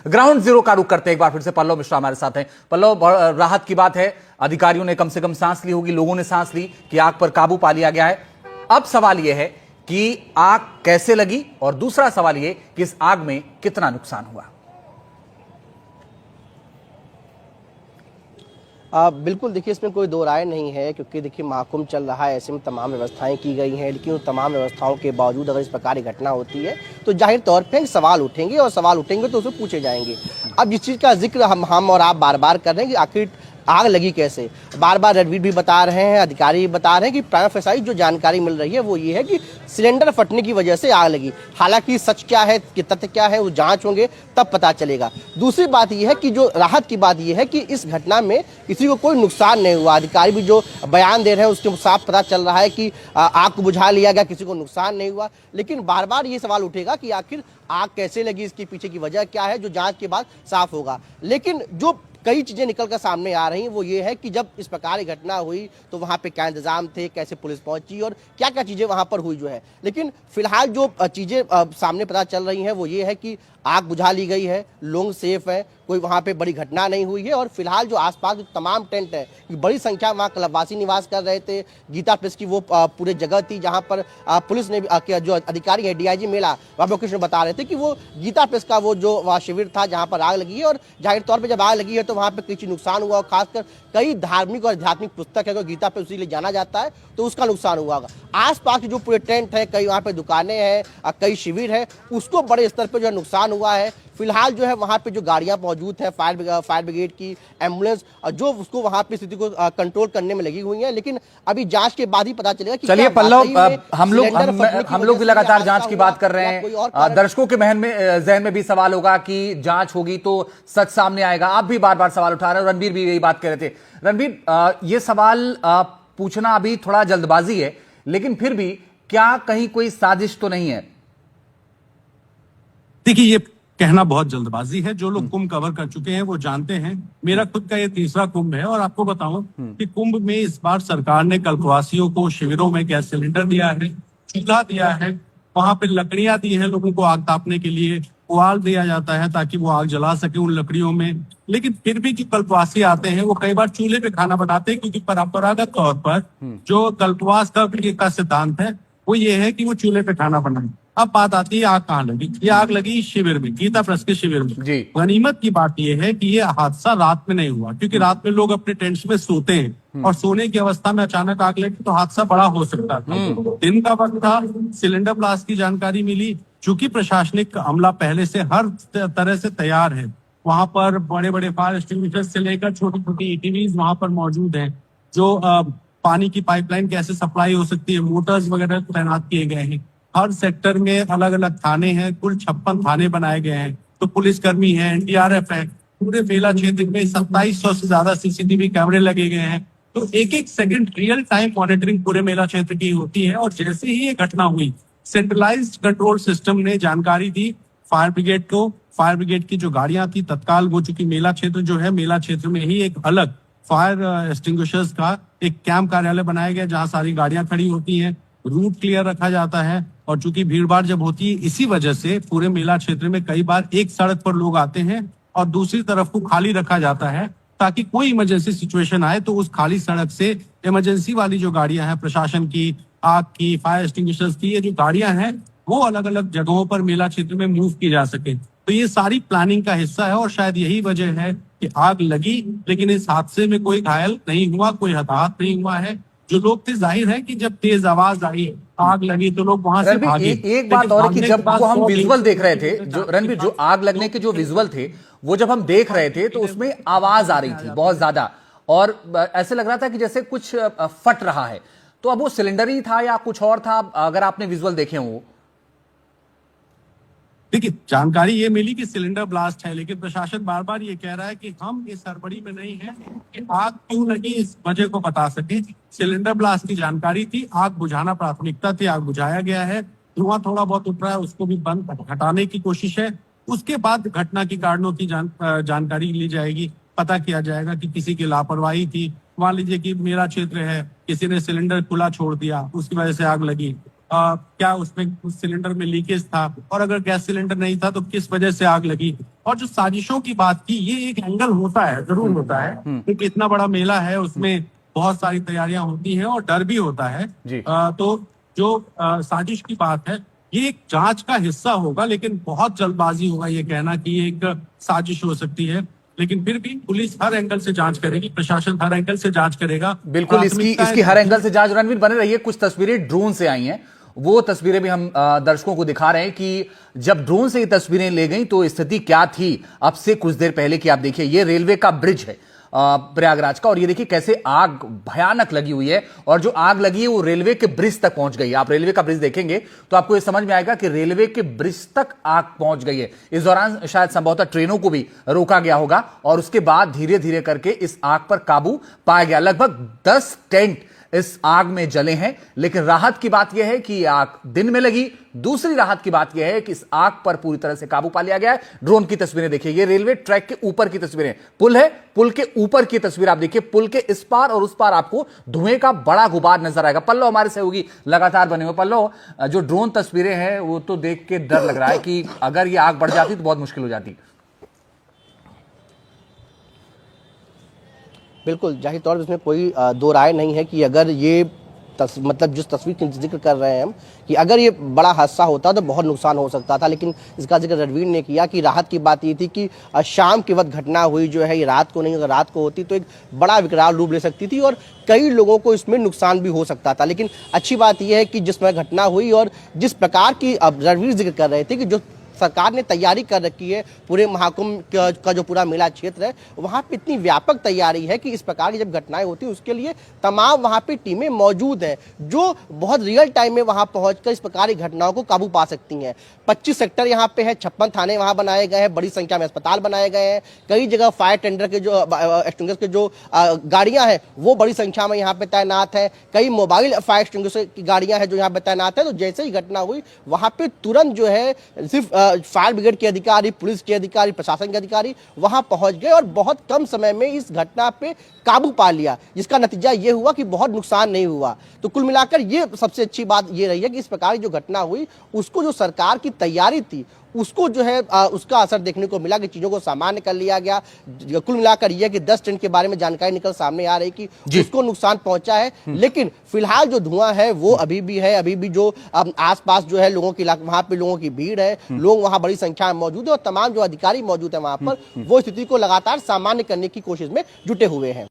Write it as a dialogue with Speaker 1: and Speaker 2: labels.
Speaker 1: Ground zero का रुख करते हैं। एक बार फिर से पल्लव मिश्रा हमारे साथ हैं। पल्लव, राहत की बात है, अधिकारियों ने कम से कम सांस ली होगी, लोगों ने सांस ली कि आग पर काबू पा लिया गया है। अब सवाल यह है कि आग कैसे लगी, और दूसरा सवाल यह कि इस आग में कितना नुकसान हुआ।
Speaker 2: बिल्कुल, देखिए इसमें कोई दो राय नहीं है, क्योंकि देखिए महाकुंभ चल रहा है, ऐसे में तमाम व्यवस्थाएं की गई हैं, लेकिन उन तमाम व्यवस्थाओं के बावजूद अगर इस प्रकार की घटना होती है तो जाहिर तौर पे सवाल उठेंगे, और सवाल उठेंगे तो उसमें पूछे जाएंगे। अब जिस चीज़ का जिक्र हम और आप बार बार कर रहे हैं कि आखिर आग लगी कैसे, बार बार रणवीर भी बता रहे हैं, अधिकारी भी बता रहे हैं कि प्राइमा फेसाई जो जानकारी मिल रही है वो ये है कि सिलेंडर फटने की वजह से आग लगी। हालांकि सच क्या है, कि तथ्य क्या है, वो जांच होंगे तब पता चलेगा। दूसरी बात यह है कि जो राहत की बात यह है कि इस घटना में किसी को कोई नुकसान नहीं हुआ। अधिकारी भी जो बयान दे रहे हैं उसके साफ पता चल रहा है कि आग को बुझा लिया गया, किसी को नुकसान नहीं हुआ। लेकिन बार बार ये सवाल उठेगा कि आखिर आग कैसे लगी, इसके पीछे की वजह क्या है, जो जांच के बाद साफ होगा। लेकिन जो कई चीजें निकल कर सामने आ रही हैं वो ये है कि जब इस प्रकार की घटना हुई तो वहां पे क्या इंतजाम थे, कैसे पुलिस पहुंची और क्या क्या चीजें वहां पर हुई जो है। लेकिन फिलहाल जो चीजें सामने पता चल रही हैं वो ये है कि आग बुझा ली गई है, लोग सेफ है, कोई वहां पे बड़ी घटना नहीं हुई है। और फिलहाल जो आसपास तमाम टेंट है, बड़ी संख्या में वहां क्लबवासी निवास कर रहे थे। गीता प्रेस की वो पूरे जगह थी जहां पर पुलिस ने जो अधिकारी है, डीआईजी मेला बाबू कृष्ण बता रहे थे कि वो गीता प्रेस का वो जो शिविर था जहां पर आग लगी है, और जाहिर तौर पर जब आग लगी है तो वहां पर किसी नुकसान हुआ, और खासकर कई धार्मिक और आध्यात्मिक पुस्तक है, गीता प्रेस इसीलिए जाना जाता है, तो उसका नुकसान हुआ होगा। आसपास के जो पूरे टेंट है, कई वहां पे दुकानें हैं, कई शिविर है, उसको बड़े स्तर पर जो है नुकसान हुआ है। फिलहाल जो है वहां पे जो गाड़ियां मौजूद है, फायर ब्रिगेड की एम्बुलेंस, जो उसको वहां पे स्थिति को कंट्रोल करने में लगी हुई है। लेकिन अभी जांच के बाद ही पता चलेगा कि
Speaker 1: चलिए पल्लव, हम लोग भी लगातार जांच की बात कर रहे हैं। दर्शकों के जहन में भी सवाल होगा कि जांच होगी तो सच सामने आएगा। आप भी बार बार सवाल उठा रहे हैं, रणवीर भी यही बात कर रहे थे। रणवीर, ये सवाल पूछना अभी थोड़ा जल्दबाजी है, लेकिन फिर भी क्या कहीं कोई साजिश तो नहीं है?
Speaker 3: देखिए, ये कहना बहुत जल्दबाजी है। जो लोग कुंभ कवर कर चुके हैं वो जानते हैं। मेरा खुद का ये तीसरा कुंभ है, और आपको बताऊं कि कुंभ में इस बार सरकार ने कल्पवासियों को शिविरों में गैस सिलेंडर दिया है, चूल्हा दिया है, वहां पे लकड़ियां दी है लोगों को आग तापने के लिए, पुआल दिया जाता है ताकि वो आग जला सके उन लकड़ियों में। लेकिन फिर भी जो कल्पवासी आते हैं वो कई बार चूल्हे पे खाना बनाते हैं, क्योंकि परंपरागत तौर पर जो कल्पवास का सिद्धांत है वो ये है कि वो चूल्हे पे खाना बनाए। अब बात आती है आग कहाँ लगी। ये आग लगी शिविर में, गीता प्रेस के शिविर में। गनीमत की बात यह है कि ये हादसा रात में नहीं हुआ, क्योंकि रात में लोग अपने टेंट्स में सोते हैं, और सोने की अवस्था में अचानक आग लगी तो हादसा बड़ा हो सकता था। दिन का वक्त था, सिलेंडर ब्लास्ट की जानकारी मिली। चूंकि प्रशासनिक अमला पहले से हर तरह से तैयार है, वहां पर बड़े बड़े फायर एक्सटिंग्विशर्स से लेकर छोटी छोटी ईटीवीज वहां पर मौजूद हैं, जो पानी की पाइपलाइन कैसे सप्लाई हो सकती है, मोटर्स वगैरह तैनात किए गए हैं। हर सेक्टर में अलग अलग थाने हैं, कुल 56 थाने बनाए गए हैं, तो पुलिसकर्मी है, एनडीआरएफ है। पूरे मेला क्षेत्र में 2700 से ज्यादा सीसीटीवी कैमरे लगे गए हैं, तो एक एक सेकंड रियल टाइम मॉनिटरिंग पूरे मेला क्षेत्र की होती है। और जैसे ही ये घटना हुई, सेंट्रलाइज्ड कंट्रोल सिस्टम ने जानकारी दी फायर ब्रिगेड को। फायर ब्रिगेड की जो गाड़ियां थी तत्काल, वो चूंकि मेला क्षेत्र जो है, मेला क्षेत्र में ही एक अलग फायर एक्सटिंग्विशर्स का एक कैंप कार्यालय बनाया गया, जहां सारी गाड़ियां खड़ी होती हैं, रूट क्लियर रखा जाता है। और चूंकि भीड़ भाड़ जब होती है, इसी वजह से पूरे मेला क्षेत्र में कई बार एक सड़क पर लोग आते हैं और दूसरी तरफ को खाली रखा जाता है, ताकि कोई इमरजेंसी सिचुएशन आए तो उस खाली सड़क से इमरजेंसी वाली जो गाड़ियां हैं, प्रशासन की, आग की, फायर एक्सटिंग्विशर्स की, ये जो गाड़ियां हैं वो अलग अलग जगहों पर मेला क्षेत्र में मूव की जा सके। तो ये सारी प्लानिंग का हिस्सा है, और शायद यही वजह है कि आग लगी। लेकिन इस हादसे में कोई घायल नहीं हुआ, कोई हताहत नहीं हुआ है। जो लोग थे, जाहिर है कि जब तेज आवाज आई, आग लगी, तो लोग वहां से भागे।
Speaker 1: एक बात और कि जब वो हम विजुअल देख रहे थे, जो रणवीर, जो आग लगने के जो विजुअल थे वो जब हम देख रहे थे तो उसमें आवाज आ रही थी बहुत ज्यादा, और ऐसे लग रहा था कि जैसे कुछ फट रहा है। तो अब वो सिलेंडर ही था या कुछ और था, अगर आपने विजुअल देखे हो?
Speaker 3: देखिए, जानकारी ये मिली कि सिलेंडर ब्लास्ट है, लेकिन प्रशासन बार बार ये कह रहा है कि हम इस हड़बड़ी में नहीं है कि आग क्यों लगी इस वजह को बता सके। सिलेंडर ब्लास्ट की जानकारी थी, आग बुझाना प्राथमिकता थी, आग बुझाया गया है। धुआं थोड़ा बहुत उठ रहा है, उसको भी बंद हटाने की कोशिश है। उसके बाद घटना की कारणों की जानकारी ली जाएगी, पता किया जाएगा कि किसी की लापरवाही थी। मान लीजिए कि मेरा क्षेत्र है, किसी ने सिलेंडर खुला छोड़ दिया, उसकी वजह से आग लगी। क्या उसमें उस सिलेंडर में लीकेज था, और अगर गैस सिलेंडर नहीं था तो किस वजह से आग लगी। और जो साजिशों की बात की, ये एक एंगल होता है, जरूर होता है, क्योंकि इतना बड़ा मेला है, उसमें बहुत सारी तैयारियां होती हैं और डर भी होता है।
Speaker 1: जी।
Speaker 3: तो जो साजिश की बात है, ये एक जांच का हिस्सा होगा, लेकिन बहुत जल्दबाजी होगा ये कहना कि ये एक साजिश हो सकती है। लेकिन फिर भी पुलिस हर एंगल से जांच करेगी, प्रशासन हर एंगल से जांच करेगा।
Speaker 1: बिल्कुल, इसकी हर एंगल से जांच। रणवीर बने रहिए, कुछ तस्वीरें ड्रोन से आई हैं, वो तस्वीरें भी हम दर्शकों को दिखा रहे हैं कि जब ड्रोन से ये तस्वीरें ले गई तो स्थिति क्या थी अब से कुछ देर पहले की। आप देखिए, ये रेलवे का ब्रिज है प्रयागराज का, और ये देखिए कैसे आग भयानक लगी हुई है, और जो आग लगी है वो रेलवे के ब्रिज तक पहुंच गई है। आप रेलवे का ब्रिज देखेंगे तो आपको ये समझ में आएगा कि रेलवे के ब्रिज तक आग पहुंच गई है। इस दौरान शायद संभवतः ट्रेनों को भी रोका गया होगा, और उसके बाद धीरे धीरे करके इस आग पर काबू पाया गया। लगभग 10 टेंट इस आग में जले हैं, लेकिन राहत की बात यह है कि आग दिन में लगी। दूसरी राहत की बात यह है कि इस आग पर पूरी तरह से काबू पा लिया गया है। ड्रोन की तस्वीरें देखिए, ये रेलवे ट्रैक के ऊपर की तस्वीरें, पुल है, पुल के ऊपर की तस्वीर आप देखिए, पुल के इस पार और उस पार आपको धुएं का बड़ा गुबार नजर आएगा। पल्लव हमारे सहयोगी लगातार बने हुए। पल्लव, जो ड्रोन तस्वीरें हैं वो तो देख के डर लग रहा है कि अगर ये आग बढ़ जाती तो बहुत मुश्किल हो जाती।
Speaker 2: बिल्कुल, जाहिर तौर पर इसमें कोई दो राय नहीं है कि अगर ये मतलब जिस तस्वीर का जिक्र कर रहे हैं हम, कि अगर ये बड़ा हादसा होता तो बहुत नुकसान हो सकता था। लेकिन इसका जिक्र रणवीर ने किया कि राहत की बात ये थी कि शाम के वक्त घटना हुई जो है, ये रात को नहीं, अगर रात को होती तो एक बड़ा विकराल रूप ले सकती थी और कई लोगों को इसमें नुकसान भी हो सकता था। लेकिन अच्छी बात यह है कि जिसमें घटना हुई और जिस प्रकार की अब रणवीर जिक्र कर रहे थे कि जो सरकार ने तैयारी कर रखी है, पूरे महाकुंभ का जो पूरा मेला क्षेत्र है वहाँ पे इतनी व्यापक तैयारी है कि इस प्रकार की जब घटनाएं होती है उसके लिए तमाम वहाँ पे टीमें मौजूद हैं जो बहुत रियल टाइम में वहाँ पहुंचकर इस प्रकार की घटनाओं को काबू पा सकती हैं। 25 सेक्टर यहाँ पे है, 56 थाने वहाँ बनाए गए हैं, बड़ी संख्या में अस्पताल बनाए गए हैं, कई जगह फायर टेंडर के जो एक्सटिंग्विशर के जो गाड़ियाँ हैं वो बड़ी संख्या में यहाँ पे तैनात है, कई मोबाइल फायर एक्सटिंग्विशर की गाड़ियाँ हैं जो यहाँ पे तैनात है। तो जैसे ही घटना हुई वहाँ पे तुरंत जो है सिर्फ फायर ब्रिगेड के अधिकारी, पुलिस के अधिकारी, प्रशासन के अधिकारी वहां पहुंच गए और बहुत कम समय में इस घटना पे काबू पा लिया, जिसका नतीजा ये हुआ कि बहुत नुकसान नहीं हुआ। तो कुल मिलाकर ये सबसे अच्छी बात ये रही है कि इस प्रकार की जो घटना हुई उसको जो सरकार की तैयारी थी उसको जो है उसका असर देखने को मिला कि चीजों को सामान्य कर लिया गया। कुल मिलाकर यह कि 10 टन के बारे में जानकारी निकल सामने आ रही कि उसको नुकसान पहुंचा है, लेकिन फिलहाल जो धुआं है वो अभी भी है, अभी भी जो आसपास जो है लोगों की वहां पे लोगों की भीड़ है, लोग वहां बड़ी संख्या में मौजूद है और तमाम जो अधिकारी मौजूद है वहां पर वो स्थिति को लगातार सामान्य करने की कोशिश में जुटे हुए हैं।